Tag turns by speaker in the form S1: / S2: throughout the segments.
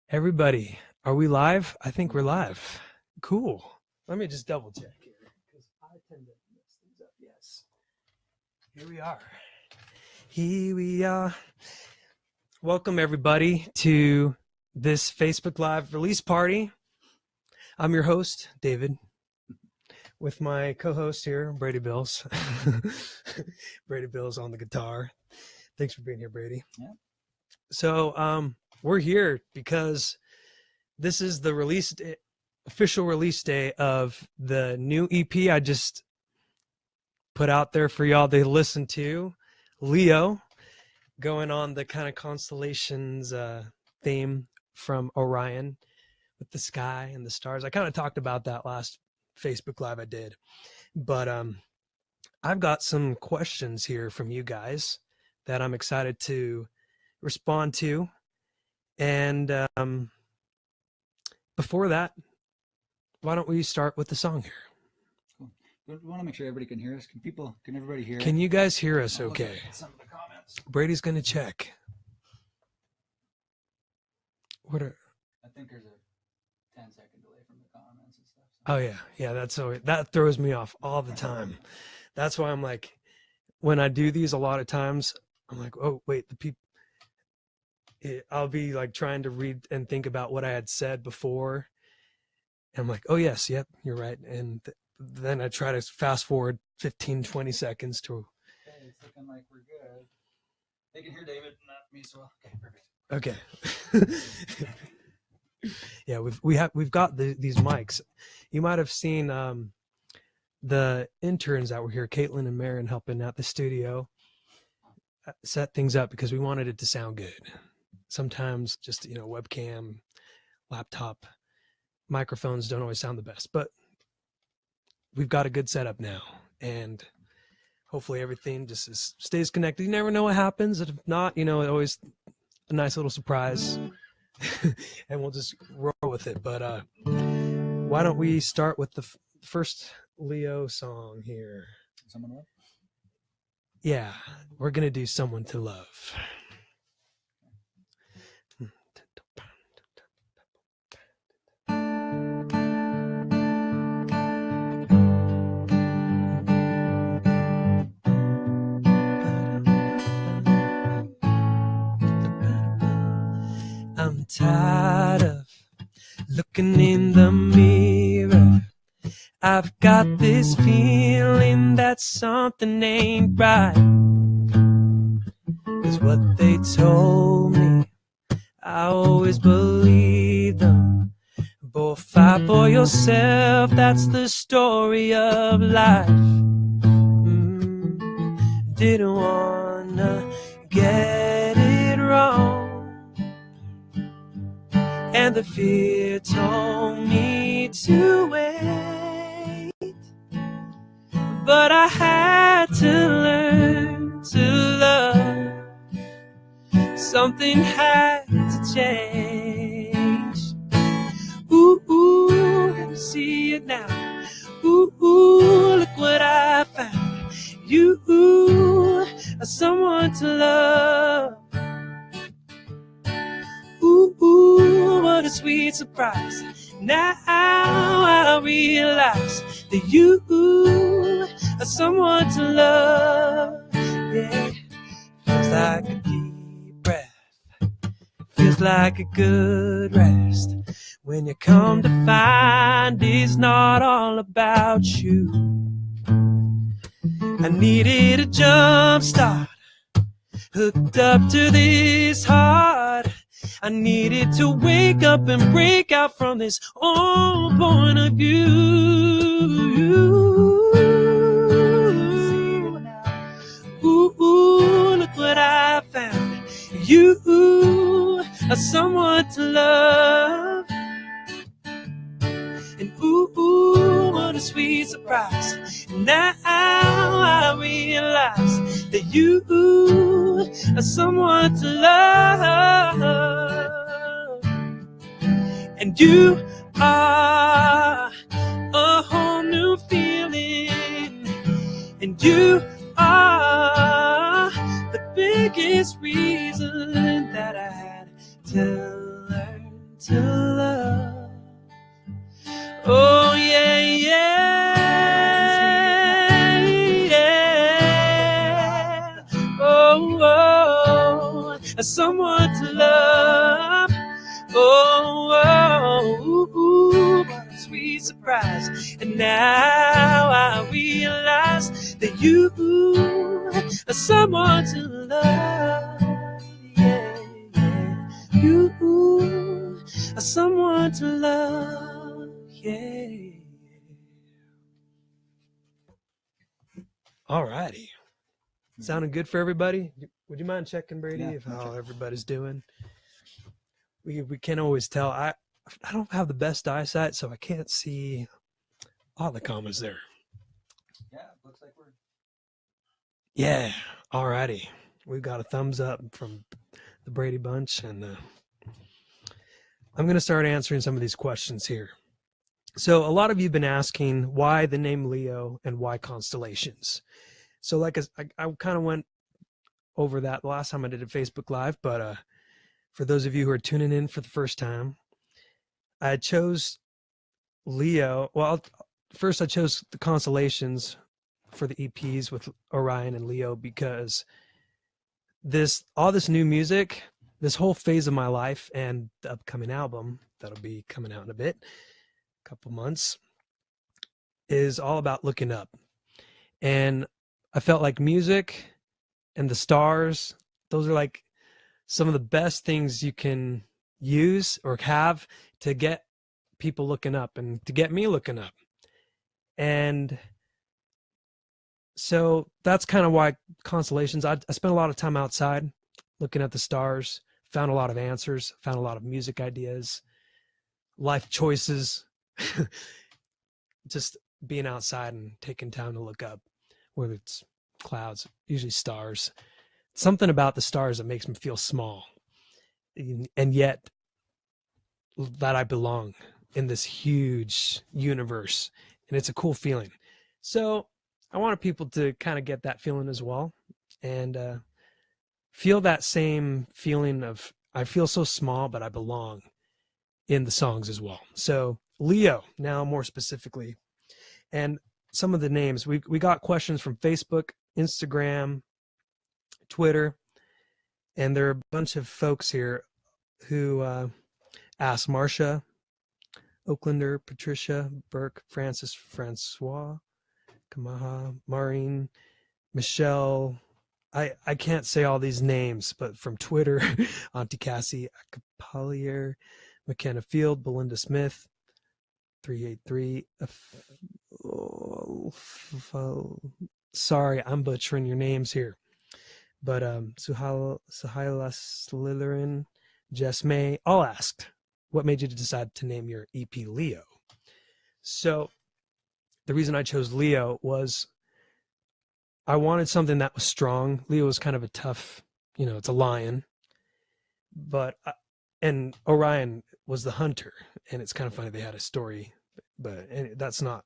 S1: Everybody, are we live? I think we're live. Cool. Let me just double check here because I tend to mess things up. Yes. Here we are. Here we are. Welcome everybody to this Facebook Live release party. I'm your host, David, with my co-host here, Brady Bills. Brady Bills on the guitar. Thanks for being here, Brady.
S2: Yeah.
S1: So we're here because this is the release day, official release day of the new EP I just put out there for y'all to listen to. Leo, going on the kind of constellations theme from Orion with the sky and the stars. I kind of talked about that last Facebook Live I did. But I've got some questions here from you guys that I'm excited to respond to. And before that, why don't we start with the song here?
S2: Cool. We want to make sure everybody can hear us. Can everybody hear?
S1: Can you guys hear us okay?
S2: Some of the comments.
S1: Brady's going to check.
S2: I think there's a 10-second delay from the comments and stuff.
S1: Oh yeah, that throws me off all the time. That's why I'm like, when I do these a lot of times, I'm like, oh wait, the people. I'll be like trying to read and think about what I had said before. And I'm like, oh yes, yep, you're right. And then I try to fast forward 15, 20 seconds to.
S2: Okay, it's looking like we're good. They can hear David, not me, so okay, perfect.
S1: Okay. Yeah, we've got these mics. You might have seen the interns that were here, Caitlin and Marin, helping out the studio, set things up because we wanted it to sound good. Sometimes just, webcam, laptop, microphones don't always sound the best, but we've got a good setup now, and hopefully everything just stays connected. You never know what happens. If not, always a nice little surprise. And we'll just roll with it. But why don't we start with the first Leo song here?
S2: Someone love?
S1: Yeah, we're gonna do Someone to Love. I'm tired of looking in the mirror. I've got this feeling that something ain't right. 'Cause what they told me, I always believed them. But fight for yourself, that's the story of life. Didn't wanna get it wrong. And the fear told me to wait, but I had to learn to love. Something had to change. Ooh, ooh, see it now. Ooh, ooh, look what I found. You are someone to love. Ooh, ooh, what a sweet surprise. Now I realize that you are someone to love. Yeah, feels like a deep breath. Feels like a good rest. When you come to find it's not all about you. I needed a jump start. Hooked up to this heart. I needed to wake up and break out from this old point of view. Ooh, ooh, look what I found. You are someone to love. And ooh, ooh, what a sweet surprise. Now I realize that you are someone to love. And you are a whole new feeling. And you are the biggest reason that to learn to love. Oh yeah, yeah, yeah. Oh, oh, someone to love. Oh, oh, ooh, ooh, what a sweet surprise. And now I realize that you are someone to love. Yeah, yeah. You are someone to love. Yeah. All righty. Sounding good for everybody? Would you mind checking, Brady,
S2: Yeah,
S1: if
S2: no
S1: how
S2: check.
S1: everybody's doing? We can't always tell. I don't have the best eyesight, so I can't see all the comments there.
S2: Yeah, looks like we're.
S1: Yeah. All righty. We've got a thumbs up from the Brady Bunch, and I'm going to start answering some of these questions here. So a lot of you have been asking why the name Leo and why constellations. So like I kind of went over that last time I did a Facebook Live, but for those of you who are tuning in for the first time, I chose Leo. Well, first I chose the constellations for the EPs with Orion and Leo because all this new music, this whole phase of my life, and the upcoming album that'll be coming out in a bit, a couple months, is all about looking up. And I felt like music and the stars, those are like some of the best things you can use or have to get people looking up and to get me looking up. And so that's kind of why constellations, I spent a lot of time outside looking at the stars, found a lot of answers, found a lot of music ideas, life choices, just being outside and taking time to look up, whether it's clouds, usually stars. Something about the stars that makes me feel small, and yet that I belong in this huge universe, and it's a cool feeling. So I wanted people to kind of get that feeling as well, and feel that same feeling of I feel so small, but I belong in the songs as well. So Leo, now more specifically, and some of the names we got questions from Facebook, Instagram, Twitter, and there are a bunch of folks here who asked. Marcia, Oaklander, Patricia, Burke, Francis, Francois, Kamaha, Maureen, Michelle. I can't say all these names, but from Twitter, Auntie Cassie, Acapalier, McKenna Field, Belinda Smith, 383. Sorry, I'm butchering your names here. But Suhaila Slytherin, Jess May, all asked, what made you decide to name your EP Leo? So the reason I chose Leo was I wanted something that was strong. Leo was kind of a tough, it's a lion. But, and Orion was the hunter. And it's kind of funny they had a story, but that's not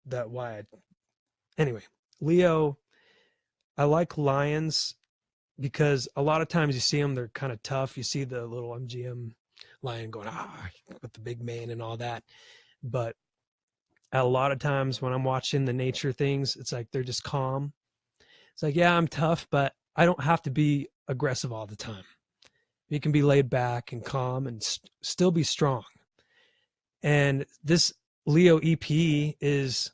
S1: that why. Anyway, Leo, I like lions because a lot of times you see them, they're kind of tough. You see the little MGM lion going, with the big mane and all that. But a lot of times when I'm watching the nature things, it's like they're just calm. It's like, yeah, I'm tough, but I don't have to be aggressive all the time. You can be laid back and calm and still be strong. And this Leo EP is,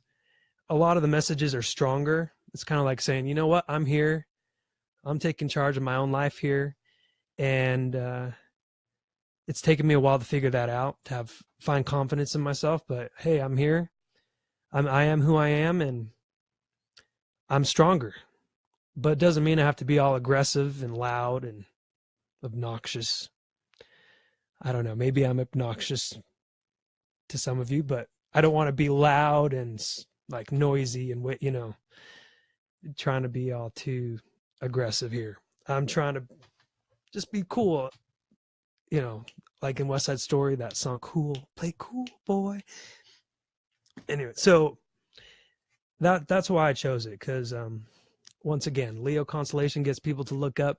S1: a lot of the messages are stronger. It's kind of like saying, you know what, I'm here. I'm taking charge of my own life here. And it's taken me a while to figure that out, to find confidence in myself. But hey, I'm here. I am who I am, and I'm stronger. But it doesn't mean I have to be all aggressive and loud and obnoxious. I don't know. Maybe I'm obnoxious to some of you, but I don't want to be loud and like noisy and, trying to be all too aggressive here. I'm trying to just be cool, like in West Side Story, that song, Cool, Play Cool, Boy. Anyway, so that's why I chose it, because once again, Leo constellation gets people to look up.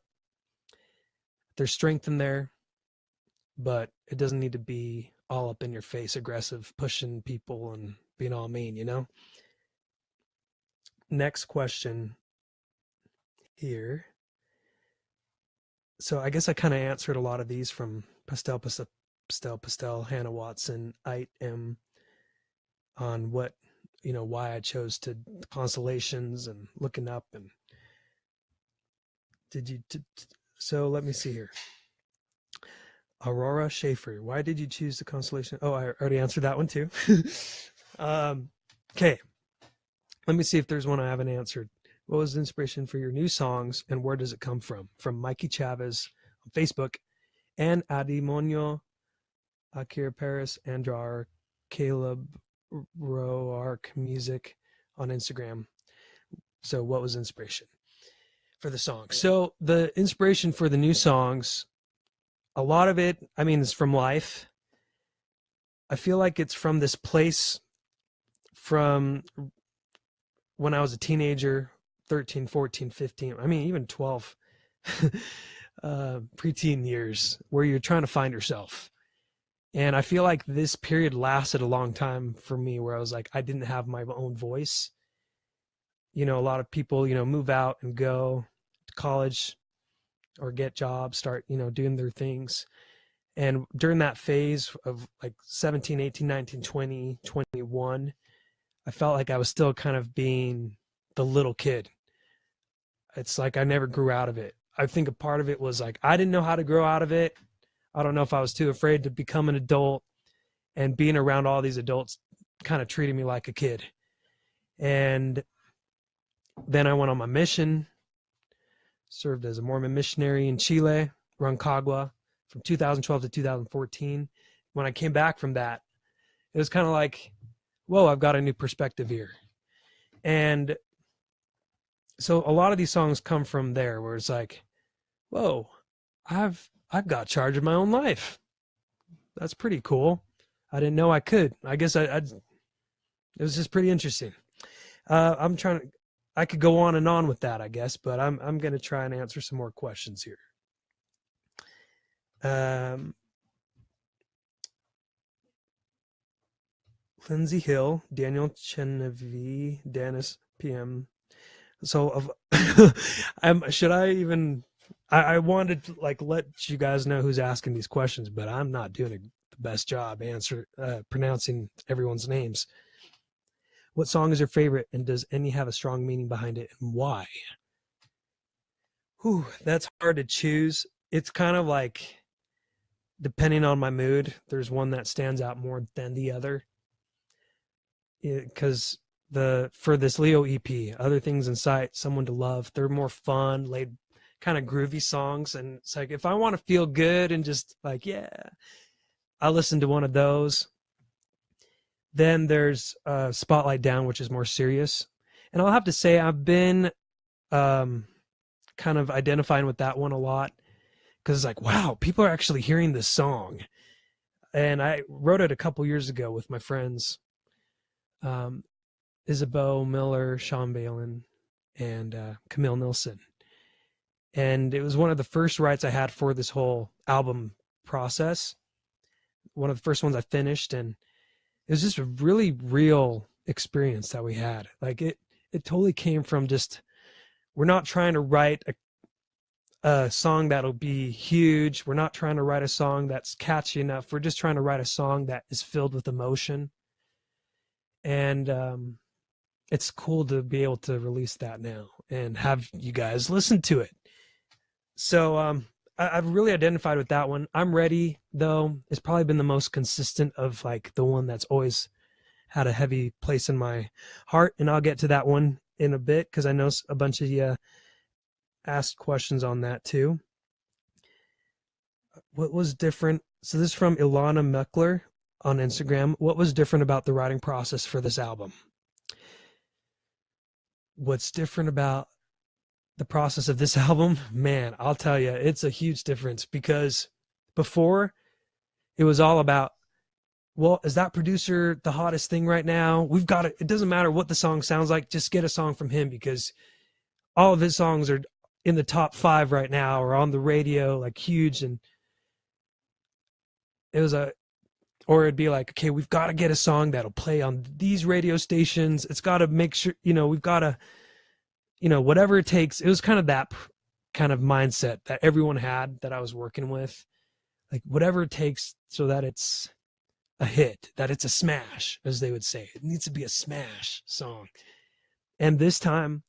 S1: There's strength in there. but it doesn't need to be all up in your face, aggressive, pushing people and being all mean, you know? Next question here. So I guess I kind of answered a lot of these from Pastel, Hannah Watson, Ite M, on what, why I chose to constellations and looking up. And so let me see here. Aurora Schaefer, why did you choose the constellation? Oh, I already answered that one too. Okay, let me see if there's one I haven't answered. What was the inspiration for your new songs and where does it come from? From Mikey Chavez on Facebook and Adimonio, Akira Paris, Andrar, Caleb Roark Music on Instagram. So what was inspiration for the song? So the inspiration for the new songs, a lot of it, I mean, is from life. I feel like it's from this place from when I was a teenager, 13, 14, 15, I mean, even 12, preteen years, where you're trying to find yourself. And I feel like this period lasted a long time for me, where I was like, I didn't have my own voice. A lot of people, move out and go to college or get jobs, start, doing their things. And during that phase of like 17, 18, 19, 20, 21, I felt like I was still kind of being the little kid. It's like I never grew out of it. I think a part of it was like I didn't know how to grow out of it. I don't know if I was too afraid to become an adult, and being around all these adults kind of treated me like a kid. And then I went on my mission, served as a Mormon missionary in Chile, Rancagua, from 2012 to 2014. When I came back from that, it was kind of like, whoa, I've got a new perspective here. And so a lot of these songs come from there, where it's like, whoa, I've got charge of my own life. That's pretty cool. I didn't know I could. I guess it was just pretty interesting. I could go on and on with that, I guess, but I'm going to try and answer some more questions here. Lindsay Hill, Daniel Chenevieve, Dennis PM. So should I even, I wanted to like let you guys know who's asking these questions, but I'm not doing the best job pronouncing everyone's names. What song is your favorite, and does any have a strong meaning behind it, and why? Whew, that's hard to choose. It's kind of like, depending on my mood, there's one that stands out more than the other. Because for this Leo EP, Other Things in Sight, Someone to Love, they're more fun, laid, kind of groovy songs. And it's like, if I want to feel good and just like, yeah, I listen to one of those. Then there's Spotlight Down, which is more serious. And I'll have to say I've been kind of identifying with that one a lot, because it's like, wow, people are actually hearing this song. And I wrote it a couple years ago with my friends, Isabeau Miller, Sean Balin, and Camille Nilsson. And it was one of the first writes I had for this whole album process. One of the first ones I finished, and it was just a really real experience that we had. Like it totally came from just, we're not trying to write a song that'll be huge. We're not trying to write a song that's catchy enough. We're just trying to write a song that is filled with emotion. And it's cool to be able to release that now and have you guys listen to it. So I've really identified with that one. I'm Ready, though, it's probably been the most consistent of like the one that's always had a heavy place in my heart. And I'll get to that one in a bit, because I know a bunch of you asked questions on that too. What was different? So this is from Ilana Meckler on Instagram. What was different about the writing process for this album? What's different about the process of this album? Man, I'll tell you, it's a huge difference, because before it was all about, well, is that producer the hottest thing right now? We've got it. It doesn't matter what the song sounds like. Just get a song from him, because all of his songs are in the top 5 right now, or on the radio, like huge. And or it'd be like, okay, we've got to get a song that'll play on these radio stations. It's got to make sure, we've got to, whatever it takes. It was kind of that kind of mindset that everyone had that I was working with, like whatever it takes so that it's a hit, that it's a smash, as they would say. It needs to be a smash song. And this time,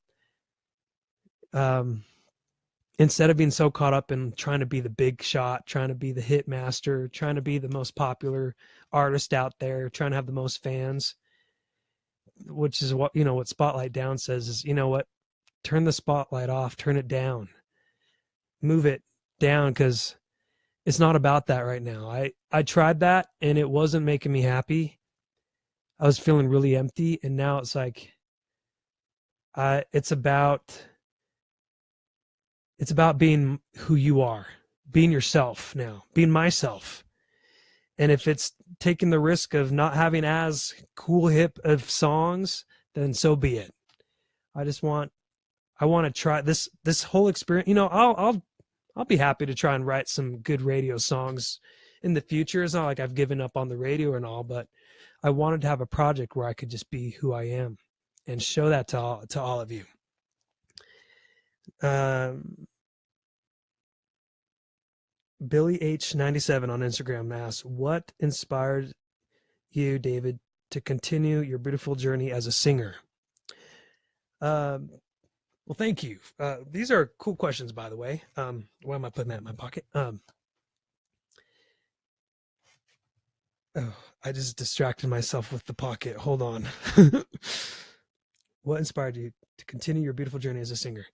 S1: instead of being so caught up in trying to be the big shot, trying to be the hit master, trying to be the most popular artist out there, trying to have the most fans, which is what, what Spotlight Down says is, what, turn the spotlight off, turn it down, move it down, because it's not about that right now. I tried that and it wasn't making me happy. I was feeling really empty, and now it's like, it's about being who you are, being yourself now, being myself. And if it's taking the risk of not having as cool hip of songs, then so be it. I want to try this whole experience. I'll be happy to try and write some good radio songs in the future. It's not like I've given up on the radio and all, but I wanted to have a project where I could just be who I am and show that to all of you. Billy H97 on Instagram asks, what inspired you, David, to continue your beautiful journey as a singer? Well, thank you. These are cool questions, by the way. Why am I putting that in my pocket? I just distracted myself with the pocket. Hold on. What inspired you to continue your beautiful journey as a singer?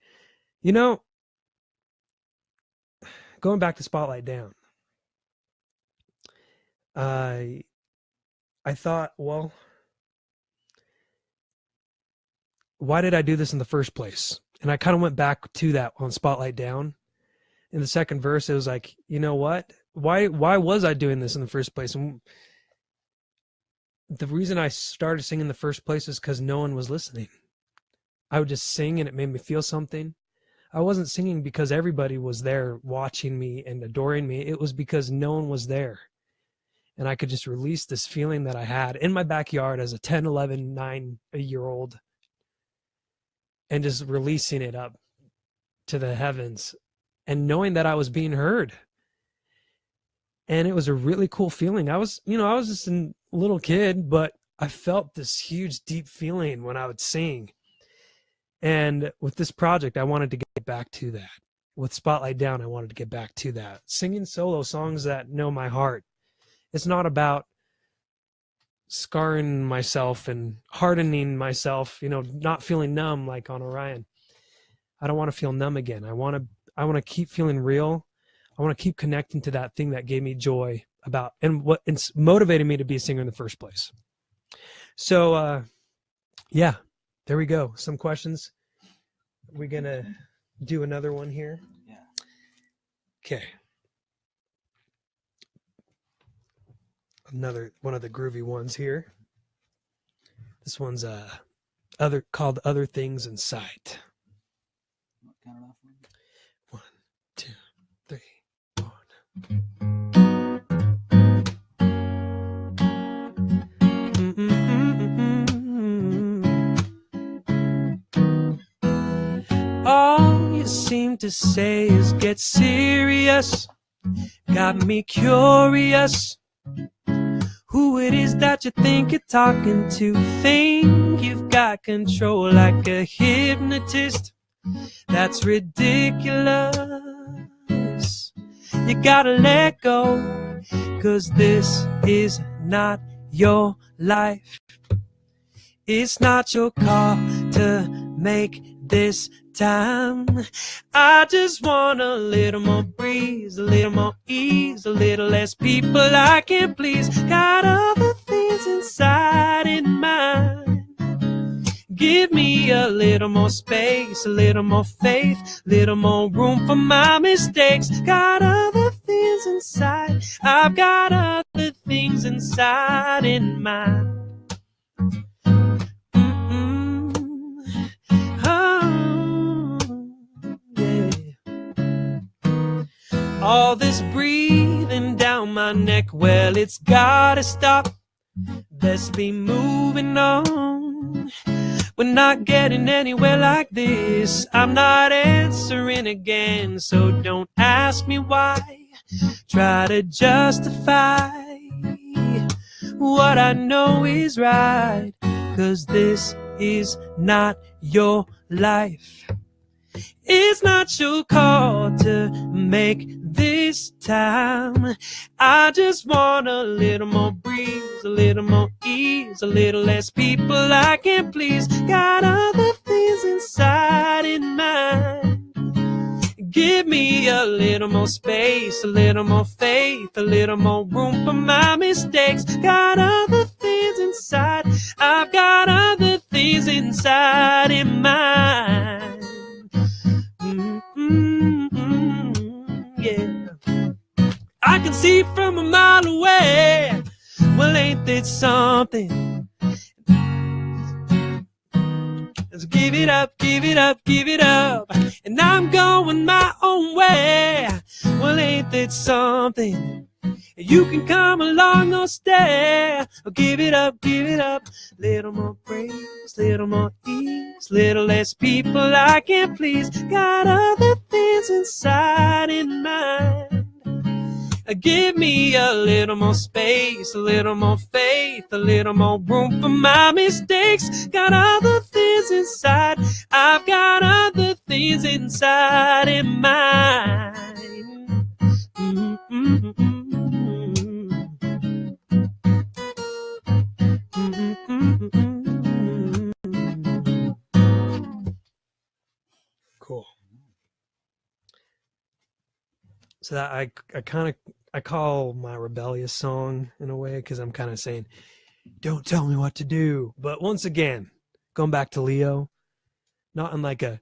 S1: Going back to Spotlight Down, I thought, well, why did I do this in the first place? And I kind of went back to that on Spotlight Down. In the second verse, it was like, you know what? Why was I doing this in the first place? And the reason I started singing in the first place is because no one was listening. I would just sing and it made me feel something. I wasn't singing because everybody was there watching me and adoring me. It was because no one was there. And I could just release this feeling that I had in my backyard as a 10, 11, 9-year-old, and just releasing it up to the heavens and knowing that I was being heard. And it was a really cool feeling. I was just a little kid, but I felt this huge, deep feeling when I would sing. And with this project, I wanted to get back to that. With Spotlight Down, I wanted to get back to that. Singing solo songs that know my heart. It's not about scarring myself and hardening myself, not feeling numb like on Orion. I don't want to feel numb again. I want to keep feeling real. I want to keep connecting to that thing that gave me joy and what motivated me to be a singer in the first place. So, yeah, there we go. Some questions. We're going to do another one here.
S2: Yeah.
S1: Okay. Another one of the groovy ones here. This one's called Other Things in Sight.
S2: Count it off for me.
S1: 1, 2, 3, 4. All you seem to say is get serious. Got me curious. Who it is that you think you're talking to? Think you've got control like a hypnotist? That's ridiculous. You gotta let go, 'cause this is not your life. It's not your call to make this time. I just want a little more breeze, a little more ease, a little less people I can please. Got other things inside in mind. Give me a little more space, a little more faith, little more room for my mistakes. Got other things inside. I've got other things inside in mind. All this breathing down my neck, well, it's gotta stop. Best be moving on. We're not getting anywhere like this. I'm not answering again, so don't ask me why. Try to justify what I know is right, 'cause this is not your life. It's not your call to make this time. I just want a little more breeze, a little more ease, a little less people I can please. Got other things inside in mind. Give me a little more space, a little more faith, a little more room for my mistakes. Got other things inside. I've got other things inside in mind. Yeah. I can see from a mile away. Well, ain't that something? Let's give it up, give it up, give it up. And I'm going my own way. Well, ain't that something? You can come along or stay. Oh, give it up, give it up. Little more praise, little more ease, little less people I can please. Got other things inside in mind. Give me a little more space, a little more faith, a little more room for my mistakes. Got other things inside. I've got other things inside in mind. Cool. So that I call my rebellious song in a way, because I'm kind of saying, don't tell me what to do. But once again, going back to Leo, not in like a,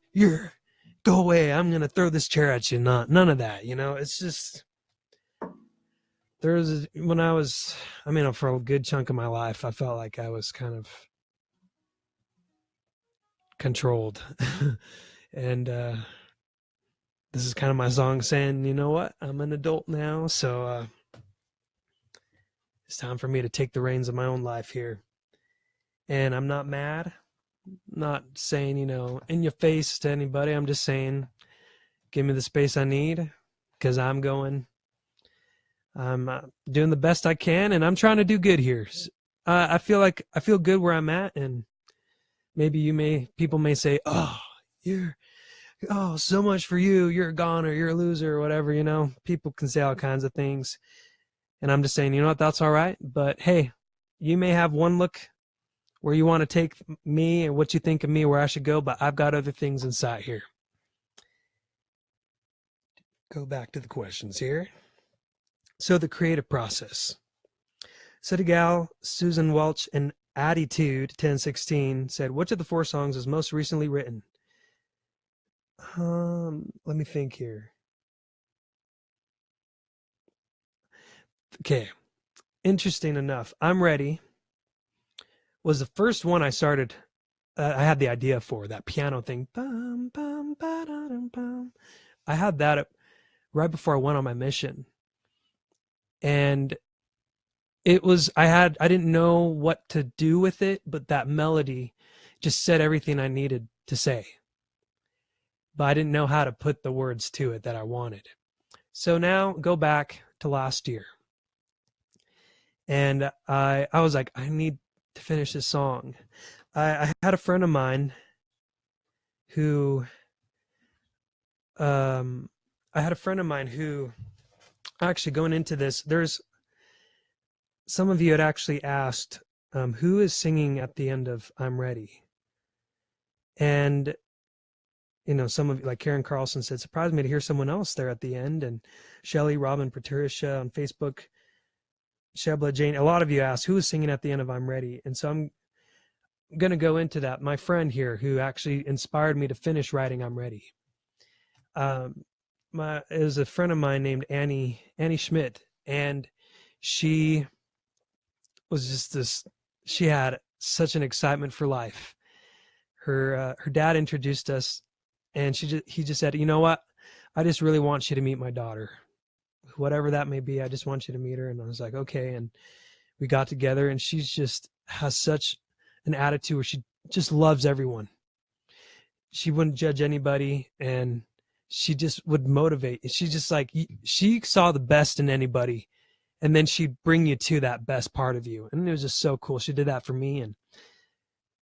S1: go away, I'm going to throw this chair at you. None of that, you know. It's just, for a good chunk of my life, I felt like I was kind of controlled. And this is kind of my song saying, you know what, I'm an adult now, so it's time for me to take the reins of my own life here. And I'm not mad, not saying, in your face to anybody. I'm just saying, give me the space I need, because I'm doing the best I can, and I'm trying to do good here. I feel good where I'm at, and maybe people may say, oh, so much for you, you're a goner, you're a loser, or whatever, people can say all kinds of things. And I'm just saying, you know what, that's all right. But hey, you may have one look where you want to take me and what you think of me, where I should go, but I've got other things inside here. Go back to the questions here. So the creative process. City Gal, Susan Welch, and Attitude 1016 said, which of the 4 songs is most recently written? Let me think here. Okay. Interesting enough, I'm Ready was the first one I started. I had the idea for that piano thing. Bum, bum, ba-da-dum, bum. I had that right before I went on my mission. And it was, I didn't know what to do with it, but that melody just said everything I needed to say. But I didn't know how to put the words to it that I wanted. So now go back to last year. And I was like, I need to finish this song. I had a friend of mine who, actually going into this, there's some of you had actually asked, who is singing at the end of I'm Ready? And some of you, like Karen Carlson said, surprised me to hear someone else there at the end. And Shelly, Robin, Patricia on Facebook, Shebla, Jane, a lot of you asked who is singing at the end of I'm Ready. And so I'm going to go into that. My friend here who actually inspired me to finish writing I'm Ready. Is a friend of mine named Annie Schmidt. And she was just she had such an excitement for life. Her dad introduced us. And he just said, you know what? I just really want you to meet my daughter. whatever that may be. I just want you to meet her. And I was like, okay. And we got together, and she's just has such an attitude where she just loves everyone. She wouldn't judge anybody, and she just would motivate. She just like, she saw the best in anybody, and then she'd bring you to that best part of you. And it was just so cool. She did that for me. And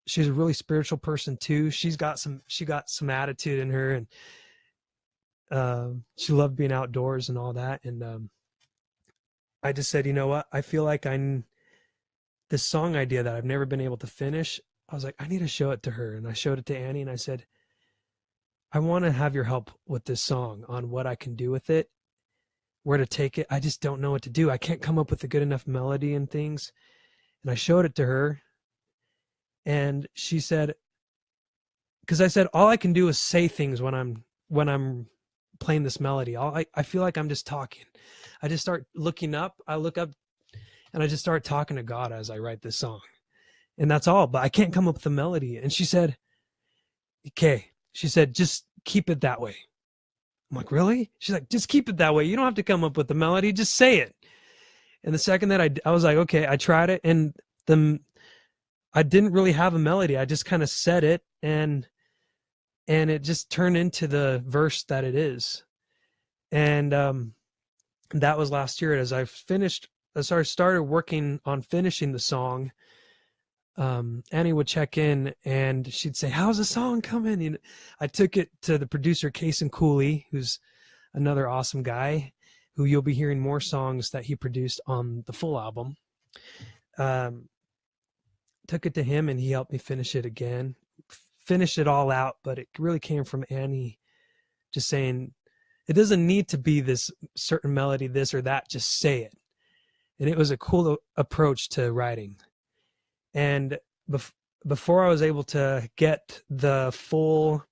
S1: she's a really spiritual person too. She got some attitude in her, and she loved being outdoors and all that. And I just said, you know what? I feel like this song idea that I've never been able to finish. I was like, I need to show it to her. And I showed it to Annie, and I said, I want to have your help with this song on what I can do with it, where to take it. I just don't know what to do. I can't come up with a good enough melody and things. And I showed it to her, and she said, because I said, all I can do is say things when I'm playing this melody. I feel like I'm just talking. I just start looking up. I look up, and I just start talking to God as I write this song. And that's all, but I can't come up with a melody. And she said, okay. She said, just keep it that way. I'm like, really? She's like, just keep it that way. You don't have to come up with the melody. Just say it. And the second that I was like, okay, I tried it, and I didn't really have a melody. I just kind of said it, and it just turned into the verse that it is. And that was last year. As I started working on finishing the song, Annie would check in, and she'd say, how's the song coming? And I took it to the producer, Kason Cooley, who's another awesome guy, who you'll be hearing more songs that he produced on the full album. Took it to him, and he helped me finish it it all out. But it really came from Annie just saying, it doesn't need to be this certain melody, this or that, just say it. And it was a cool approach to writing. And before I was able to get the full,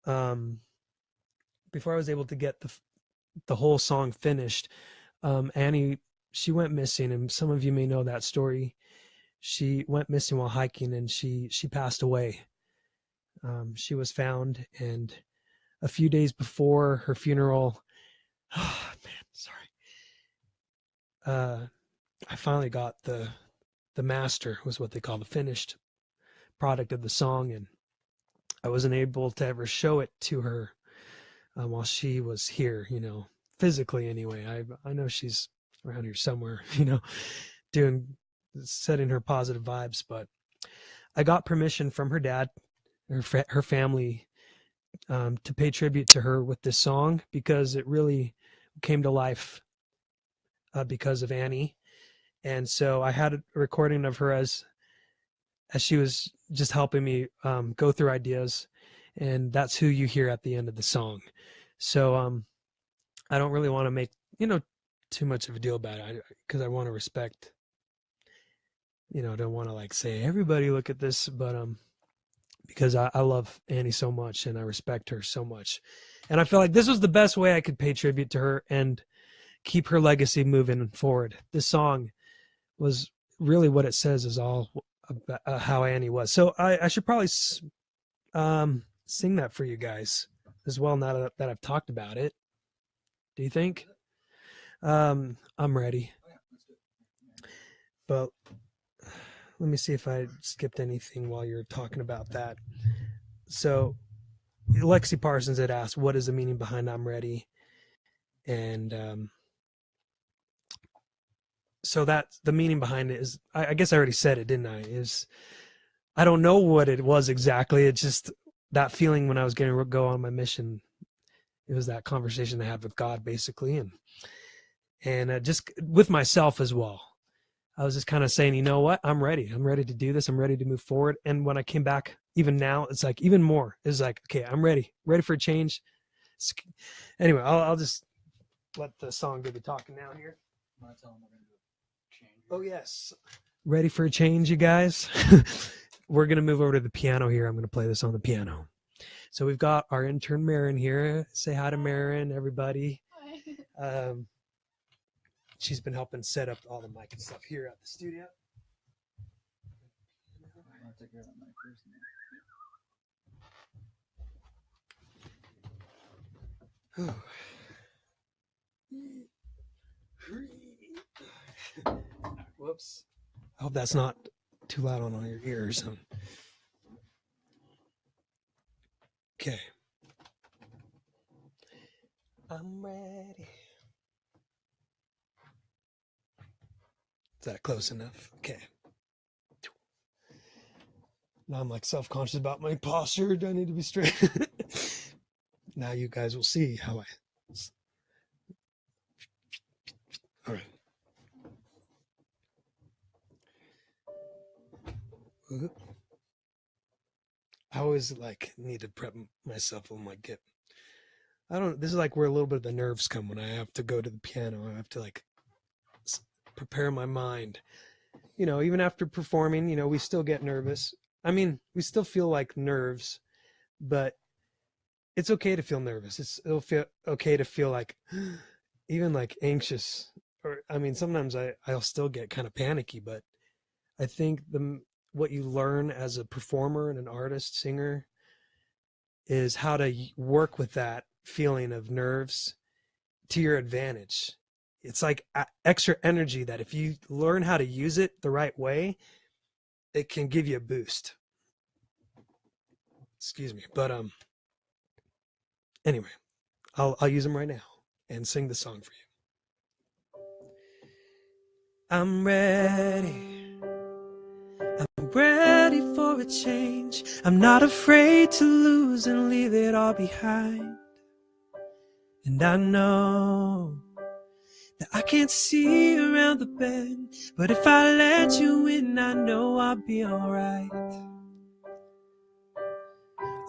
S1: before I was able to get the whole song finished, Annie, she went missing, and some of you may know that story. She went missing while hiking, and she passed away. She was found, and a few days before her funeral, oh man, sorry. I finally got the master, was what they call the finished product of the song, and I wasn't able to ever show it to her while she was here, physically anyway. I know she's around here somewhere, setting her positive vibes, but I got permission from her dad, her family, to pay tribute to her with this song, because it really came to life because of Annie. And so I had a recording of her as she was just helping me go through ideas, and that's who you hear at the end of the song. So I don't really want to make too much of a deal about it, because I want to respect, don't want to like say, everybody look at this, but because I love Annie so much, and I respect her so much, and I feel like this was the best way I could pay tribute to her and keep her legacy moving forward. This song was really what it says is all about how Annie was. So I should probably sing that for you guys as well, now that I've talked about it. Do you think? I'm ready. But let me see if I skipped anything while you're talking about that. So Lexi Parsons had asked, what is the meaning behind I'm ready? And so that the meaning behind it is, I guess I already said it, didn't I? Is I don't know what it was exactly. It's just that feeling when I was going to go on my mission. It was that conversation I had with God, basically, and just with myself as well. I was just kind of saying, you know what? I'm ready. I'm ready to do this. I'm ready to move forward. And when I came back, even now, it's like even more. It's like, okay, I'm ready for a change. Anyway, I'll just let the song do the talking now here. Oh yes, ready for a change, you guys. We're gonna move over to the piano here. I'm gonna play this on the piano. So we've got our intern Marin here. Say hi to Marin, everybody. Hi. She's been helping set up all the mic and stuff here at the studio. I'll take care of that mic first. Oops. I hope that's not too loud on all your ears. Okay. I'm ready. Is that close enough? Okay. Now I'm like self-conscious about my posture. Do I need to be straight? Now you guys will see how I. All right. I always like need to prep myself when I get. This is like where a little bit of the nerves come when I have to go to the piano. I have to like prepare my mind. You know, even after performing, you know, we still get nervous. I mean, we still feel like nerves, but it's okay to feel nervous. It'll feel okay to feel like even like anxious. Or I mean, sometimes I'll still get kind of panicky, but I think what you learn as a performer and an artist, singer, is how to work with that feeling of nerves to your advantage. It's like extra energy that if you learn how to use it the right way, it can give you a boost. Excuse me, but anyway, I'll use them right now and sing the song for you. I'm ready. I'm ready for a change. I'm not afraid to lose and leave it all behind. And I know that I can't see around the bend, but if I let you in, I know I'll be alright.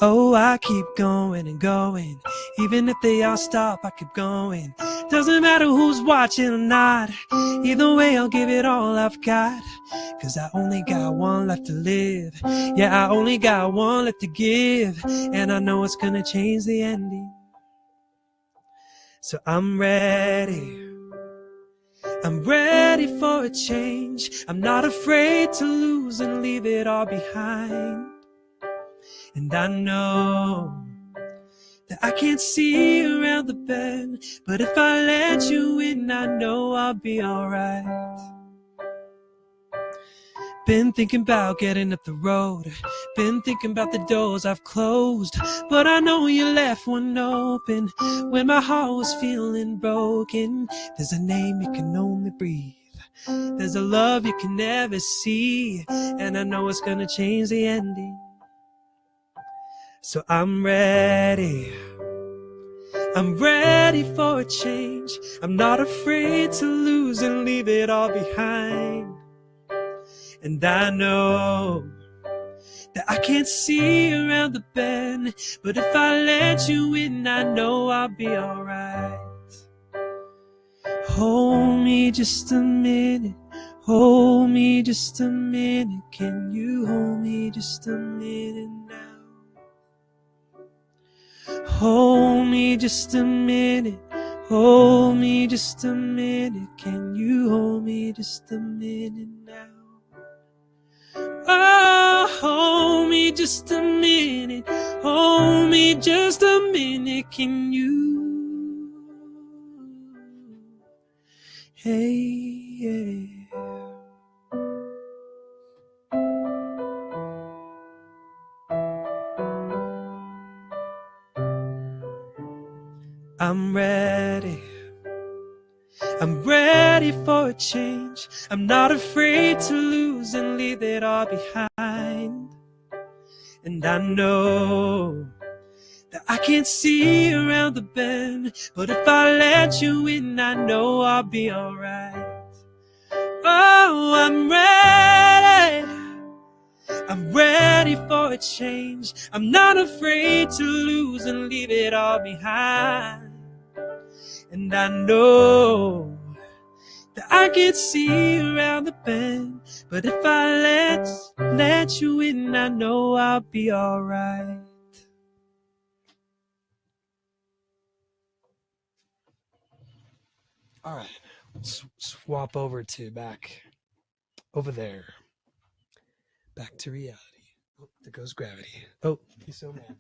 S1: Oh, I keep going and going. Even if they all stop, I keep going. Doesn't matter who's watching or not. Either way, I'll give it all I've got. 'Cause I only got one left to live. Yeah, I only got one left to give. And I know it's gonna change the ending. So I'm ready. I'm ready for a change. I'm not afraid to lose and leave it all behind. And I know that I can't see around the bend, but if I let you in, I know I'll be alright. Been thinking about getting up the road. Been thinking about the doors I've closed, but I know you left one open when my heart was feeling broken. There's a name you can only breathe. There's a love you can never see, and I know it's gonna change the ending. So I'm ready. I'm ready for a change. I'm not afraid to lose and leave it all behind. And I know that I can't see around the bend, but if I let you in, I know I'll be alright. Hold me just a minute. Hold me just a minute. Can you hold me just a minute now? Hold me just a minute. Hold me just a minute. Can you hold me just a minute now? Oh, hold me just a minute. Hold me just a minute. Can you? Hey, yeah. I'm ready. I'm ready for a change. I'm not afraid to lose and leave it all behind. And I know that I can't see around the bend, but if I let you in, I know I'll be alright. Oh, I'm ready. I'm ready for a change. I'm not afraid to lose and leave it all behind. And I know that I can't see around the bend, but if I let you in, I know I'll be alright. All right, swap over to back over there. Back to reality. Oh, there goes gravity. Oh, he's so mad.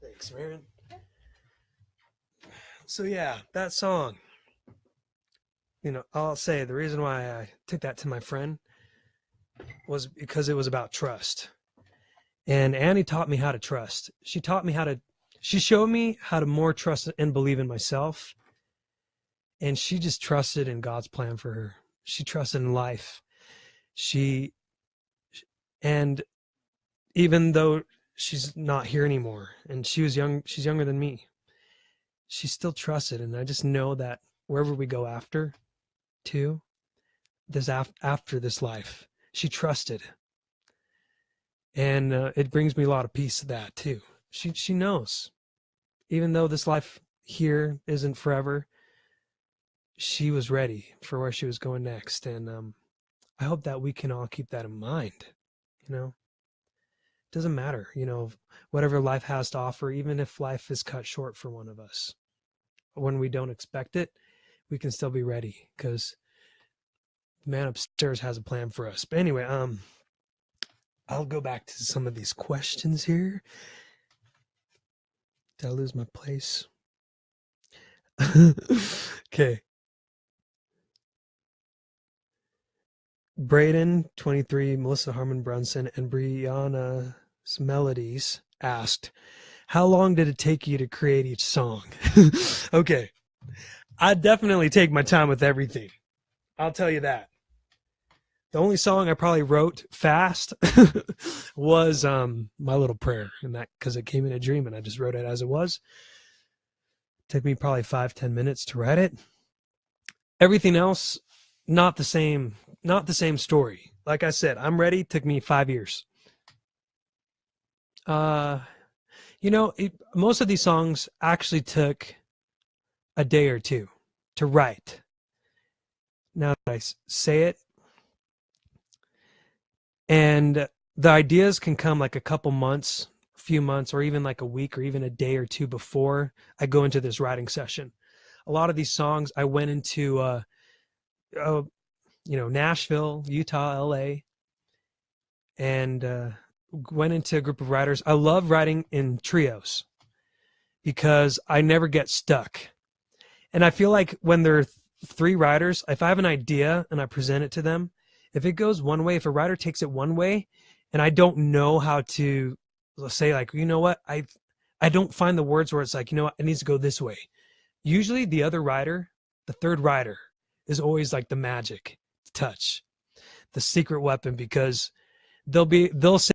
S1: Thanks, Marin. So yeah, that song, I'll say the reason why I took that to my friend was because it was about trust. And Annie taught me how to trust. She showed me how to more trust and believe in myself. And she just trusted in God's plan for her. She trusted in life. And even though she's not here anymore and she's younger than me, she still trusted. And I just know that wherever we go after this life, she trusted. And it brings me a lot of peace to that too. She knows, even though this life here isn't forever, she was ready for where she was going next. And I hope that we can all keep that in mind. It doesn't matter, whatever life has to offer, even if life is cut short for one of us. When we don't expect it, we can still be ready because the man upstairs has a plan for us. But anyway, I'll go back to some of these questions here. Did I lose my place? Okay. Braden, 23, Melissa Harmon Brunson, and Brianna Melodies asked, how long did it take you to create each song? Okay. I definitely take my time with everything. I'll tell you that. The only song I probably wrote fast was My Little Prayer, and that because it came in a dream and I just wrote it as it was. It took me probably 5-10 minutes to write it. Everything else, not the same story. Like I said, I'm Ready took me 5 years. Most of these songs actually took a day or two to write. Now that I say it, and the ideas can come like a couple months, a few months, or even like a week or even a day or two before I go into this writing session. A lot of these songs I went into Nashville, Utah, LA, and went into a group of writers. I love writing in trios because I never get stuck. And I feel like when there are 3 writers, if I have an idea and I present it to them, if it goes one way, if a writer takes it one way and I don't know how to say like, I don't find the words where it's like, it needs to go this way. Usually the other writer, the third writer, is always like the magic touch, the secret weapon, because they'll say,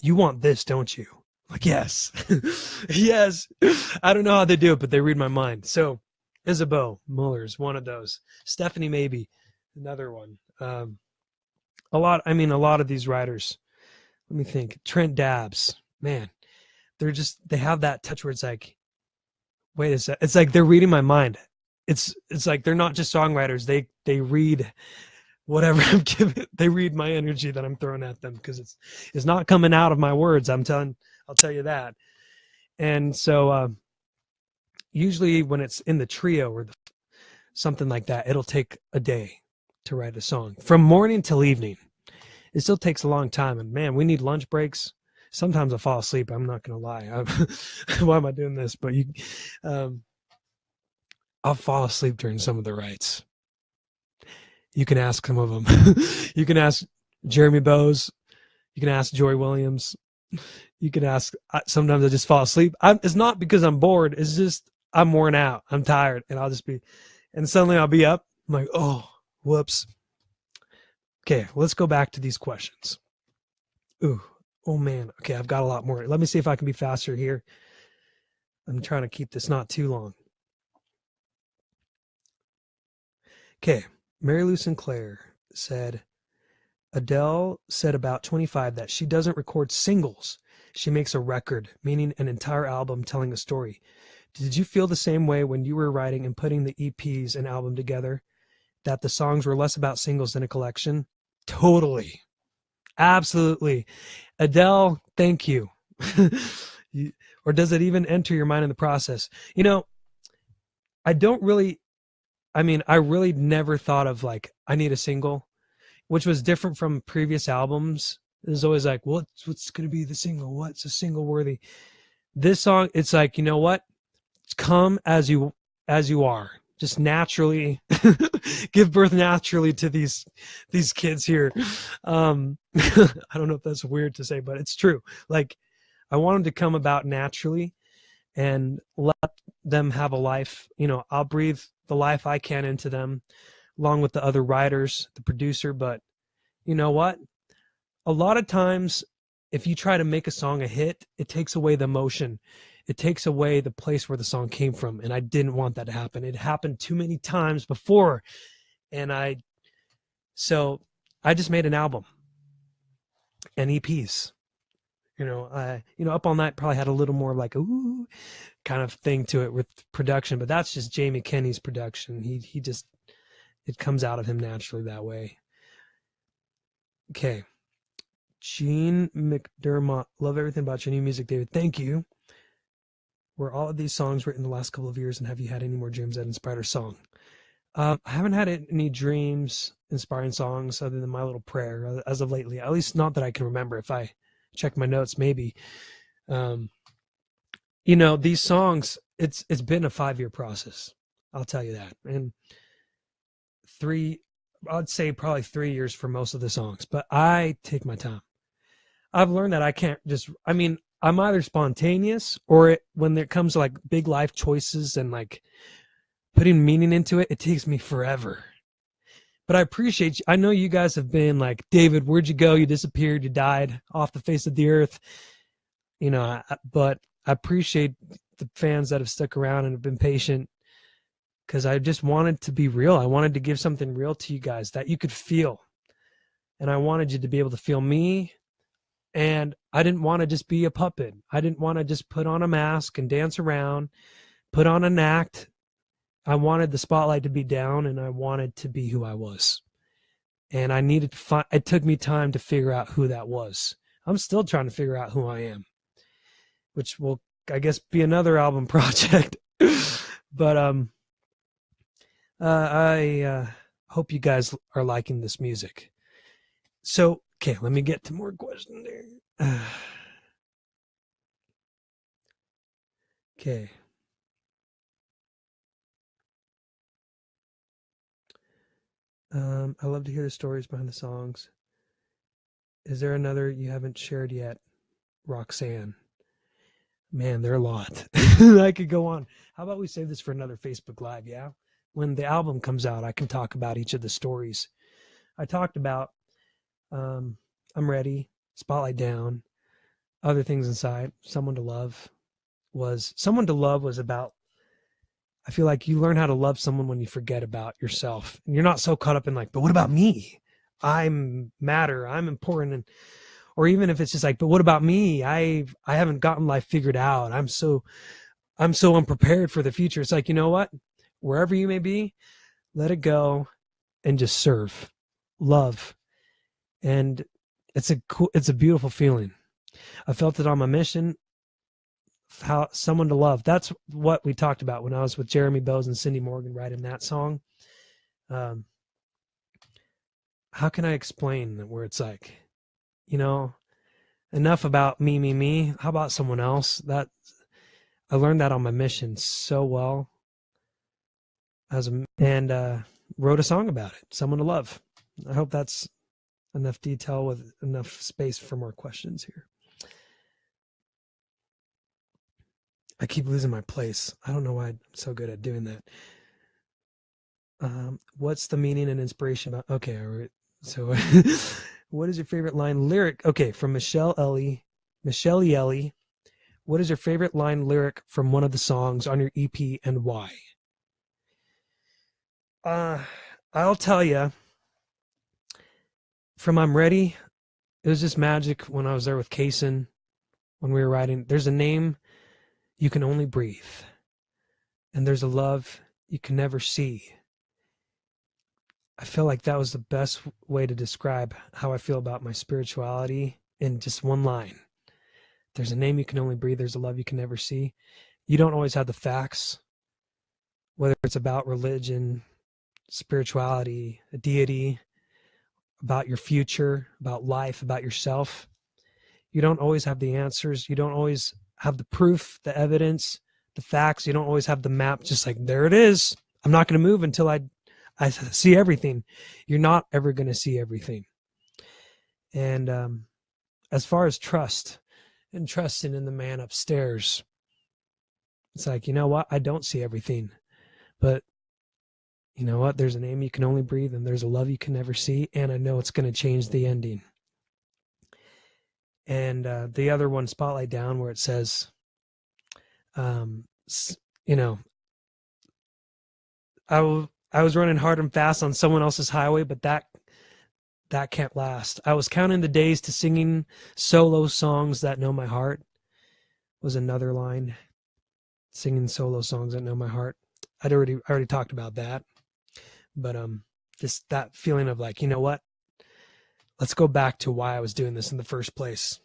S1: you want this, don't you? Like, yes. Yes. I don't know how they do it, but they read my mind. So Isabeau Muller's one of those. Stephanie maybe another one. A lot of these writers, let me think. Trent Dabbs, man, they have that touch where it's like, wait a sec. It's like they're reading my mind. It's like they're not just songwriters. They read whatever I'm giving. They read my energy that I'm throwing at them because it's not coming out of my words. I'll tell you that. And so usually when it's in the trio or something like that, it'll take a day to write a song from morning till evening. It still takes a long time, and man, we need lunch breaks. Sometimes I fall asleep. I'm not gonna lie. Why am I doing this? But I'll fall asleep during some of the writes. You can ask some of them. You can ask Jeremy Bowes. You can ask Joy Williams. You can ask. Sometimes I just fall asleep. It's not because I'm bored. It's just I'm worn out. I'm tired, and and suddenly I'll be up. I'm like, oh, whoops. Okay, let's go back to these questions. Ooh, oh man. Okay, I've got a lot more. Let me see if I can be faster here. I'm trying to keep this not too long. Okay, Mary Lou Sinclair said, Adele said about 25 that she doesn't record singles. She makes a record, meaning an entire album telling a story. Did you feel the same way when you were writing and putting the EPs and album together, that the songs were less about singles than a collection? Totally. Absolutely. Adele, thank you. Or does it even enter your mind in the process? I really never thought of like, I need a single, which was different from previous albums. It was always like, what's going to be the single? What's a single worthy? This song, it's like, you know what? come as you are. Just naturally give birth naturally to these kids here. I don't know if that's weird to say, but it's true. Like, I want them to come about naturally and let them have a life. You know, I'll breathe the life I can into them, along with the other writers, the producer. But you know what? A lot of times, if you try to make a song a hit, it takes away the emotion. It takes away the place where the song came from. And I didn't want that to happen. It happened too many times before. So I just made an album and EPs. Up All Night probably had a little more like ooh kind of thing to it with production, but that's just Jamie Kenny's production. He just, it comes out of him naturally that way. Okay. Gene McDermott, love everything about your new music, David. Thank you. Were all of these songs written the last couple of years, and have you had any more dreams that inspired a song? I haven't had any dreams inspiring songs other than My Little Prayer as of lately, at least not that I can remember. If I check my notes, maybe. These songs, it's been a 5-year process. I'll tell you that. And I'd say probably 3 years for most of the songs, but I take my time. I've learned that I can't just, I'm either spontaneous or when it comes to like big life choices and like putting meaning into it, it takes me forever. But I appreciate you. I know you guys have been like, David, where'd you go? You disappeared. You died off the face of the earth. But I appreciate the fans that have stuck around and have been patient, because I just wanted to be real. I wanted to give something real to you guys that you could feel. And I wanted you to be able to feel me. And I didn't want to just be a puppet. I didn't want to just put on a mask and dance around, put on an act. I wanted the spotlight to be down, and I wanted to be who I was. And I needed to find, it took me time to figure out who that was. I'm still trying to figure out who I am, which will, I guess, be another album project. But I hope you guys are liking this music. So, okay, let me get to more questions there. Okay. I love to hear the stories behind the songs. Is there another you haven't shared yet? Roxanne. Man, there are a lot. I could go on. How about we save this for another Facebook Live, yeah? When the album comes out, I can talk about each of the stories. I talked about I'm Ready, Spotlight Down, Other Things Inside, Someone to Love was about, I feel like you learn how to love someone when you forget about yourself. And you're not so caught up in like, but what about me? I'm matter, I'm important. Or even if it's just like, but what about me? I haven't gotten life figured out. I'm so unprepared for the future. It's like, you know what? Wherever you may be, let it go and just serve, love. And it's a beautiful feeling. I felt it on my mission. How someone to love. That's what we talked about when I was with Jeremy Bowes and Cindy Morgan writing that song. How can I explain where it's like, enough about me. How about someone else? That I learned that on my mission so well and wrote a song about it. Someone to love. I hope that's enough detail with enough space for more questions here. I keep losing my place. I don't know why I'm so good at doing that. What's the meaning and inspiration about? Okay, all right. So, what is your favorite line lyric? Okay, from Michelle Ellie. What is your favorite line lyric from one of the songs on your EP and why? I'll tell you. From I'm Ready, it was just magic when I was there with Kaysen when we were writing. There's a name you can only breathe, and there's a love you can never see. I feel like that was the best way to describe how I feel about my spirituality in just one line. There's a name you can only breathe. There's a love you can never see. You don't always have the facts, whether it's about religion, spirituality, a deity, about your future, about life, about yourself. You don't always have the answers. You don't always have the proof, the evidence, the facts. You don't always have the map just like, there it is. I'm not going to move until I see everything. You're not ever going to see everything. And as far as trust and trusting in the man upstairs, it's like, you know what? I don't see everything, but you know what? There's a name you can only breathe, and there's a love you can never see, and I know it's going to change the ending. And the other one, Spotlight Down, where it says, you know, I was running hard and fast on someone else's highway, but that can't last. I was counting the days to singing solo songs that know my heart was another line. Singing solo songs that know my heart. I already talked about that. But just that feeling of like, you know what? Let's go back to why I was doing this in the first place.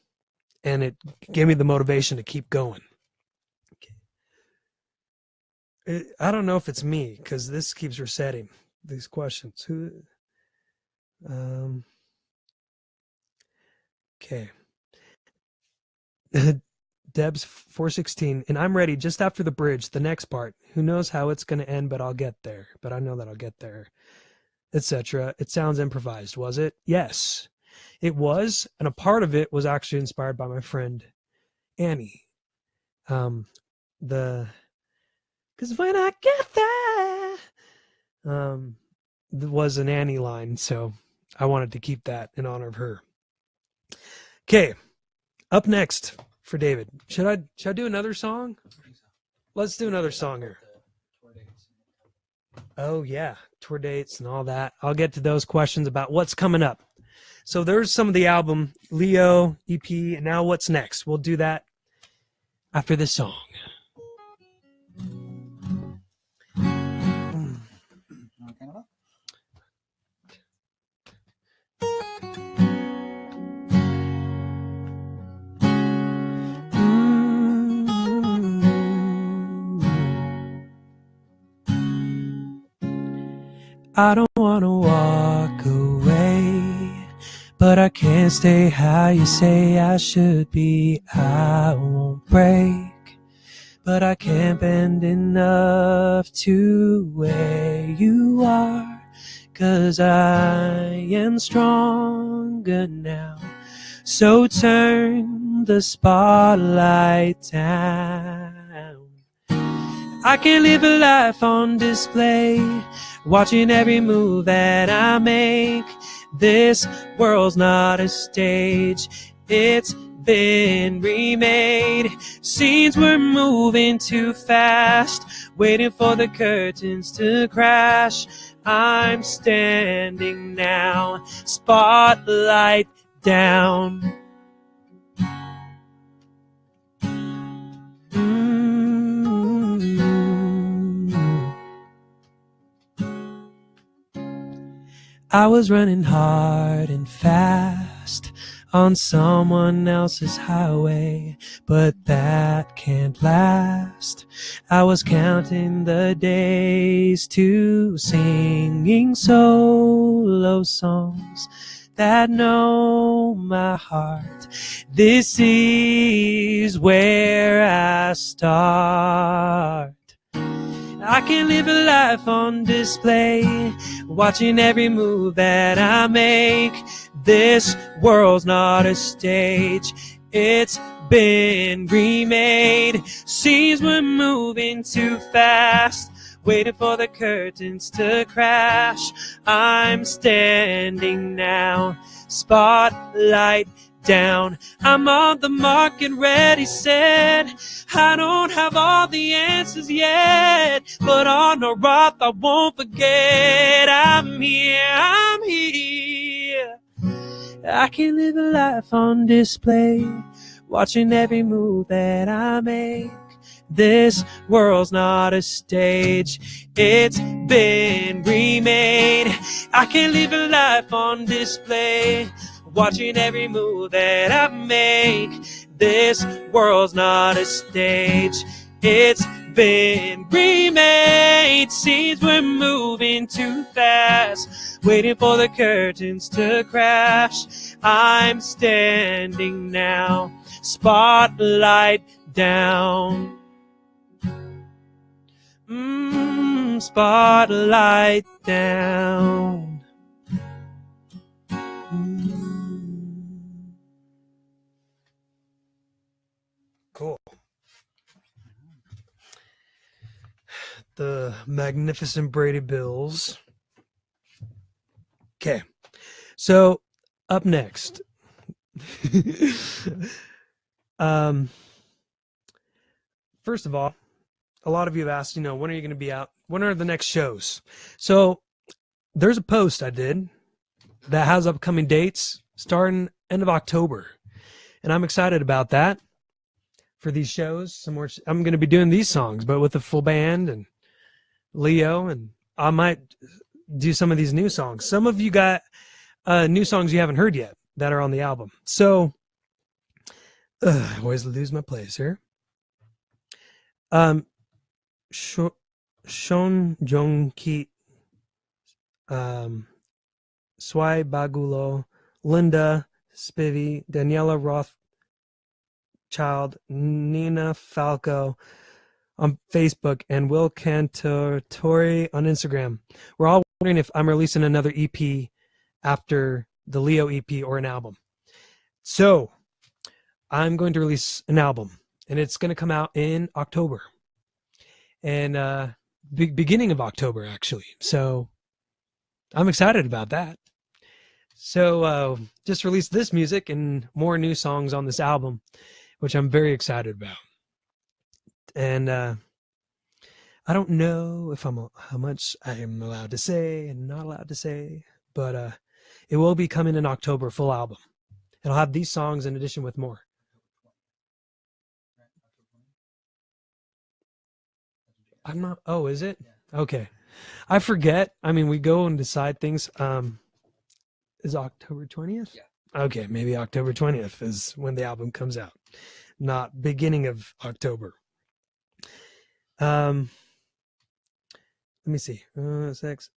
S1: And it gave me the motivation to keep going. I don't know if it's me, because this keeps resetting these questions. Okay. Debs 416, and I'm ready just after the bridge, the next part. Who knows how it's going to end, but I'll get there. But I know that I'll get there, etc. It sounds improvised, was it? Yes, it was, and a part of it was actually inspired by my friend Annie. Because when I get there, was an Annie line, so I wanted to keep that in honor of her. Okay, up next for David. Should I do another song? Let's do another song here. Oh yeah, tour dates and all that. I'll get to those questions about what's coming up. So there's some of the album, Leo, EP, and now what's next? We'll do that after this song. I don't want to walk away, but I can't stay how you say I should be. I won't break, but I can't bend enough to where you are, 'cause I am stronger now. So turn the spotlight down. I can't live a life on display, watching every move that I make. This world's not a stage, it's been remade. Scenes were moving too fast, waiting for the curtains to crash. I'm standing now, spotlight down. I was running hard and fast on someone else's highway, but that can't last. I was counting the days to singing solo songs that know my heart. This is where I start. I can live a life on display, watching every move that I make. This world's not a stage, it's been remade. Scenes were moving too fast, waiting for the curtains to crash. I'm standing now, spotlight down. I'm on the mark and ready, set. I don't have all the answers yet, but on the rock I won't forget. I'm here. I can live a life on display, watching every move that I make. This world's not a stage, it's been remade. I can live a life on display, watching every move that I make. This world's not a stage, it's been remade. Scenes were moving too fast, waiting for the curtains to crash. I'm standing now, spotlight down. some spotlight down. Cool. The magnificent Brady Bills. Okay, so up next. First of all, a lot of you have asked, when are you going to be out? When are the next shows? So there's a post I did that has upcoming dates starting end of October. And I'm excited about that for these shows. Some more, I'm going to be doing these songs, but with a full band and Leo, and I might do some of these new songs. Some of you got new songs you haven't heard yet that are on the album. So I always lose my place here. Shon Jong Ki, Swai Bagulo, Linda Spivey, Daniela Rothschild, Nina Falco on Facebook, and Will Cantatori on Instagram. We're all wondering if I'm releasing another EP after the Leo EP or an album. So I'm going to release an album, and it's going to come out in October. And beginning of October, actually. So I'm excited about that. So just released this music and more new songs on this album, which I'm very excited about. And I don't know if how much I am allowed to say and not allowed to say, but it will be coming in October, full album. It'll have these songs in addition with more. I'm not. Oh, is it? Okay. I forget. I mean, we go and decide things. Is October 20th?
S2: Yeah.
S1: Okay, maybe October 20th is when the album comes out, not beginning of October. Let me see. Sex.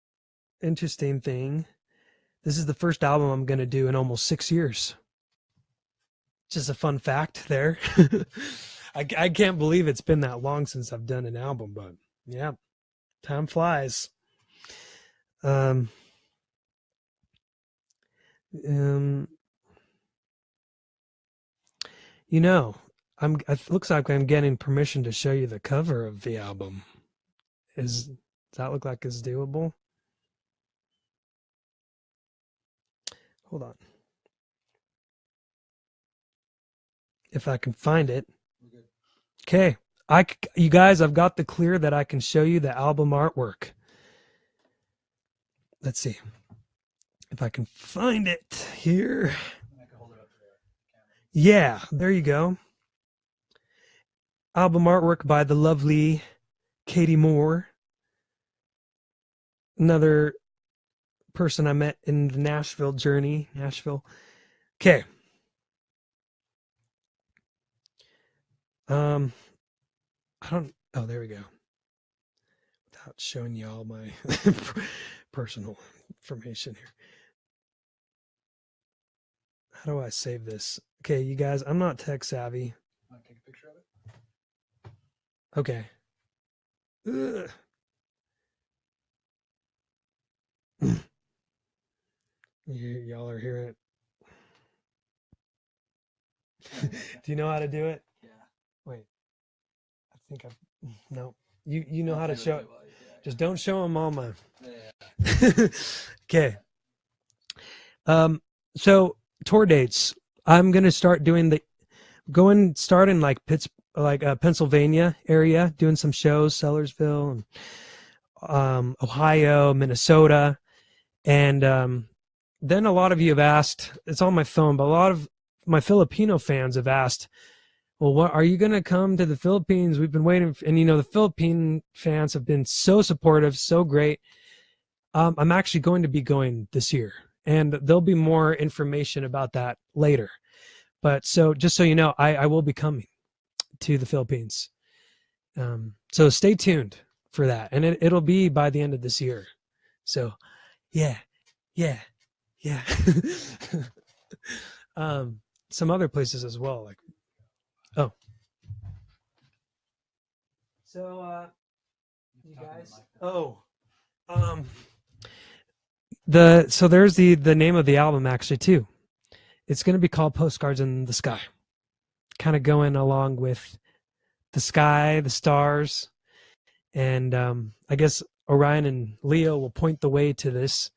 S1: Interesting thing. This is the first album I'm going to do in almost 6 years. Just a fun fact there. I can't believe it's been that long since I've done an album, but yeah, time flies. It looks like I'm getting permission to show you the cover of the album. Does that look like it's doable? Hold on. If I can find it. Okay. You guys, I've got the clear that I can show you the album artwork. Let's see if I can find it here. Yeah, there you go. Album artwork by the lovely Katie Moore. Another person I met in the Nashville journey. Nashville. Okay. Oh, there we go. Without showing you all my personal information here. How do I save this? Okay, you guys, I'm not tech savvy.
S2: Want to take a picture of it?
S1: Okay. Y'all are hearing it. Do you know how to do it?
S2: Yeah.
S1: Wait. I think no. You know how to show it. Just don't show them all my. Okay. So tour dates. I'm gonna start doing starting like Pennsylvania area, doing some shows, Sellersville, and Ohio, Minnesota, and then a lot of you have asked. It's on my phone, but a lot of my Filipino fans have asked, well, what are you going to come to the Philippines? We've been waiting. And, the Philippine fans have been so supportive, so great. I'm actually going to be going this year, and there'll be more information about that later. But just so you know, I will be coming to the Philippines. So stay tuned for that. And it'll be by the end of this year. So yeah. Some other places as well, like so You guys. Oh. So there's the name of the album actually too. It's going to be called Postcards in the Sky. Kind of going along with the sky, the stars, and I guess Orion and Leo will point the way to this.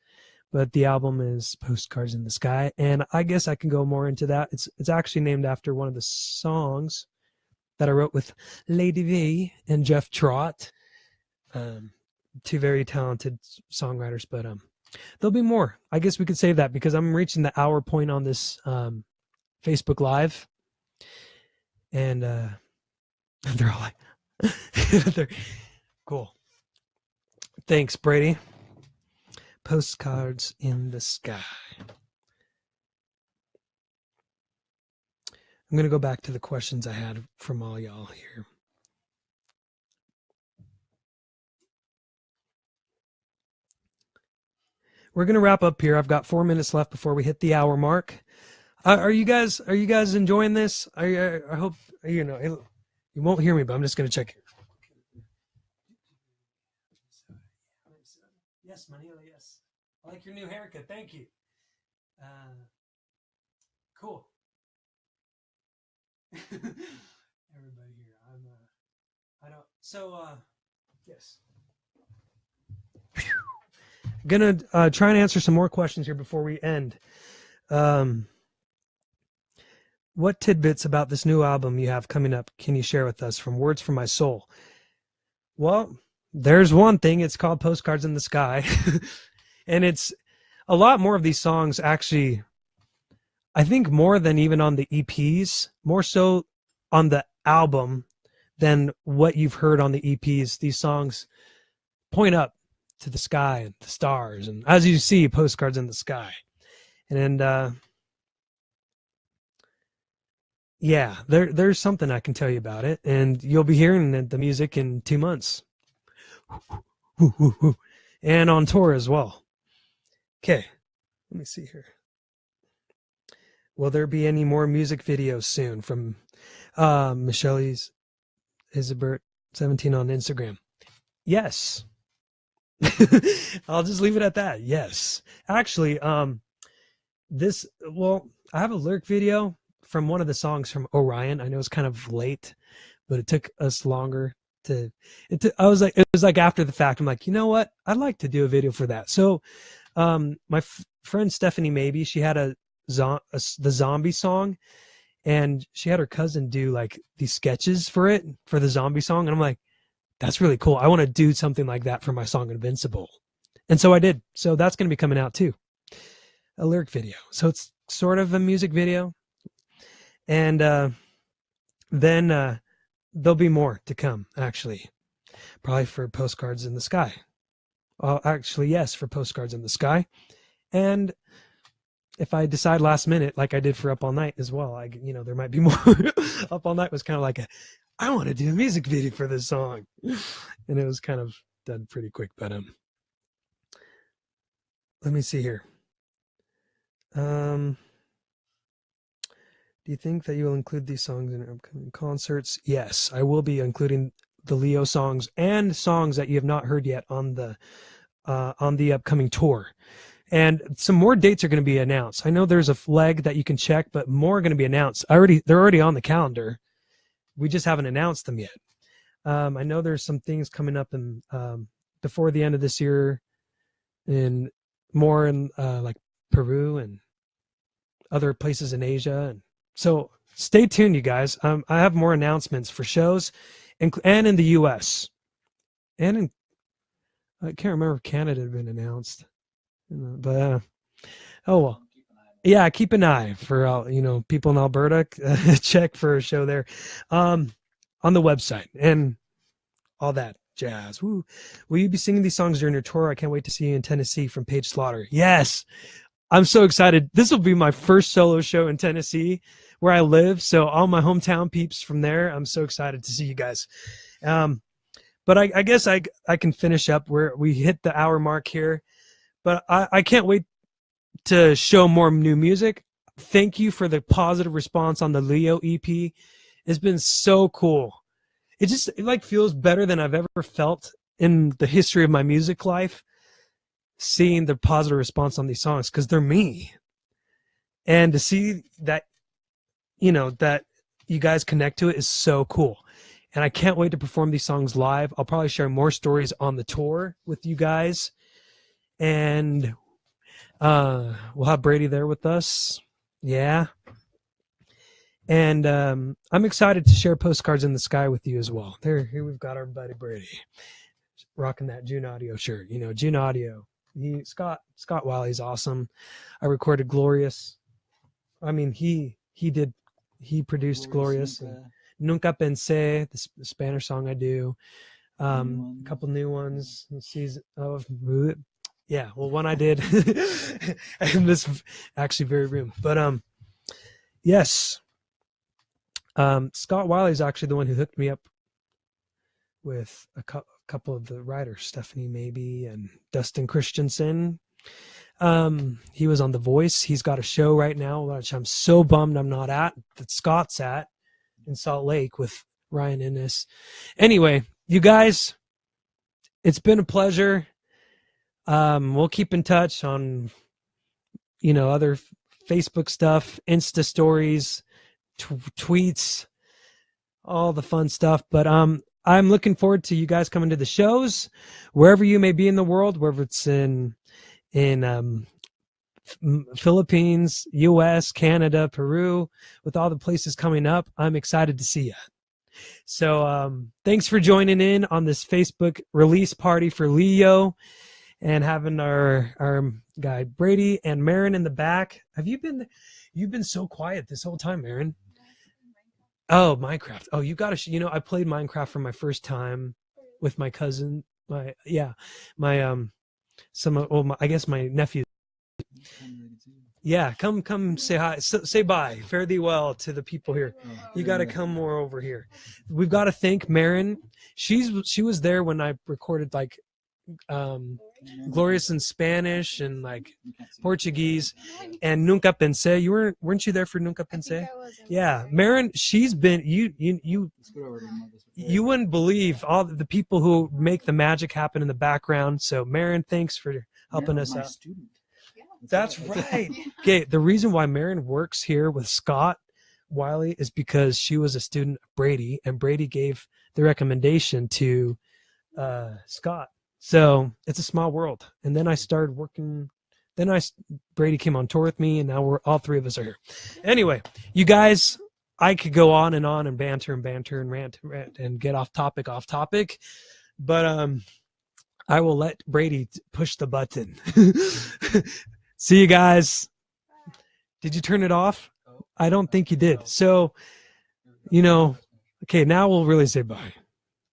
S1: But the album is Postcards in the Sky, and I guess I can go more into that. It's actually named after one of the songs that I wrote with Lady V and Jeff Trott, two very talented songwriters. But there'll be more. I guess we could save that because I'm reaching the hour point on this Facebook Live, and they're all like, they're cool. Thanks, Brady. Postcards in the Sky. I'm going to go back to the questions I had from all y'all here. We're going to wrap up here. I've got 4 minutes left before we hit the hour mark. Are you guys enjoying this? I hope you won't hear me, but I'm just going to check. Yes, Manila, yes. I like your new haircut. Thank you. Cool. Everybody here. Yes. Gonna try and answer some more questions here before we end. What tidbits about this new album you have coming up can you share with us from Words from My Soul? Well, there's one thing. It's called Postcards in the Sky. And it's a lot more of these songs actually, I think more than even on the EPs, more so on the album than what you've heard on the EPs. These songs point up to the sky and the stars. And as you see, Postcards in the Sky. And yeah, there's something I can tell you about it. And you'll be hearing the music in 2 months. And on tour as well. Okay, let me see here. Will there be any more music videos soon from Michelle's Isabert 17 on Instagram? Yes. I'll just leave it at that. Yes. Actually, I have a lyric video from one of the songs from Orion. I know it's kind of late, but it took us longer it was like after the fact. I'm like, you know what? I'd like to do a video for that. So my friend Stephanie Maybe, she had the zombie song, and she had her cousin do like these sketches for the zombie song, and I'm like, that's really cool. I want to do something like that for my song Invincible. And so I did. So that's going to be coming out too, a lyric video. So it's sort of a music video, and then there'll be more to come, actually, probably for Postcards in the Sky. Actually, yes, for Postcards in the Sky. And if I decide last minute, like I did for Up All Night as well, there might be more. Up All Night was kind of like I want to do a music video for this song. And it was kind of done pretty quick. But let me see here. Do you think that you will include these songs in your upcoming concerts? Yes, I will be including the Leo songs and songs that you have not heard yet on the upcoming tour. And some more dates are going to be announced. I know there's a leg that you can check, but more are going to be announced. They're already on the calendar. We just haven't announced them yet. I know there's some things coming up in before the end of this year, in more in like Peru and other places in Asia. And so stay tuned, you guys. I have more announcements for shows, and in the U.S. and I can't remember if Canada had been announced, but oh well. Yeah, keep an eye for people in Alberta. Check for a show there, on the website and all that jazz. Woo. Will you be singing these songs during your tour? I can't wait to see you in Tennessee from Paige Slaughter. Yes, I'm so excited. This will be my first solo show in Tennessee, where I live. So all my hometown peeps from there, I'm so excited to see you guys. But I guess I can finish up where we hit the hour mark here. But I can't wait to show more new music. Thank you for the positive response on the Leo EP. It's been so cool. It like feels better than I've ever felt in the history of my music life, seeing the positive response on these songs, because they're me. And to see that, that you guys connect to it is so cool. And I can't wait to perform these songs live. I'll probably share more stories on the tour with you guys. And we'll have Brady there with us. Yeah. And I'm excited to share Postcards in the Sky with you as well. Here we've got our buddy Brady rocking that June Audio shirt. June Audio. Scott Wiley's awesome. I recorded Glorious. I mean, he produced Glorious. Nunca Pensé, the Spanish song I do. A couple new ones. Yeah, well, one I did in this actually very room. But yes. Scott Wiley is actually the one who hooked me up with a couple of the writers, Stephanie Maybe and Dustin Christensen. He was on The Voice. He's got a show right now, which I'm so bummed I'm not at, that Scott's at in Salt Lake with Ryan Innes. Anyway, you guys, it's been a pleasure. We'll keep in touch on, other Facebook stuff, Insta stories, tweets, all the fun stuff. But I'm looking forward to you guys coming to the shows, wherever you may be in the world, wherever it's in Philippines, US, Canada, Peru, with all the places coming up. I'm excited to see you. So thanks for joining in on this Facebook release party for Leo, and having our guy Brady and Marin in the back. You've been so quiet this whole time, Marin. Oh, Minecraft. Oh, you got to, I played Minecraft for my first time with my cousin. I guess my nephew. Yeah, come say hi. Say bye. Fare thee well to the people here. You got to come more over here. We've got to thank Marin. She was there when I recorded Glorious in Spanish and Portuguese, and Nunca Pensé. Weren't you there for Nunca Pensé? Yeah, Marin. She's been you wouldn't believe all the people who make the magic happen in the background. So Marin, thanks for helping us out.
S2: Student.
S1: That's right. Okay, the reason why Marin works here with Scott Wiley is because she was a student of Brady, and Brady gave the recommendation to Scott. So it's a small world. And then I started working. Brady came on tour with me, and now all three of us are here. Anyway, you guys, I could go on and banter and rant and get off topic, but I will let Brady push the button. See you guys. Did you turn it off? I don't think you did. So, okay, now we'll really say bye.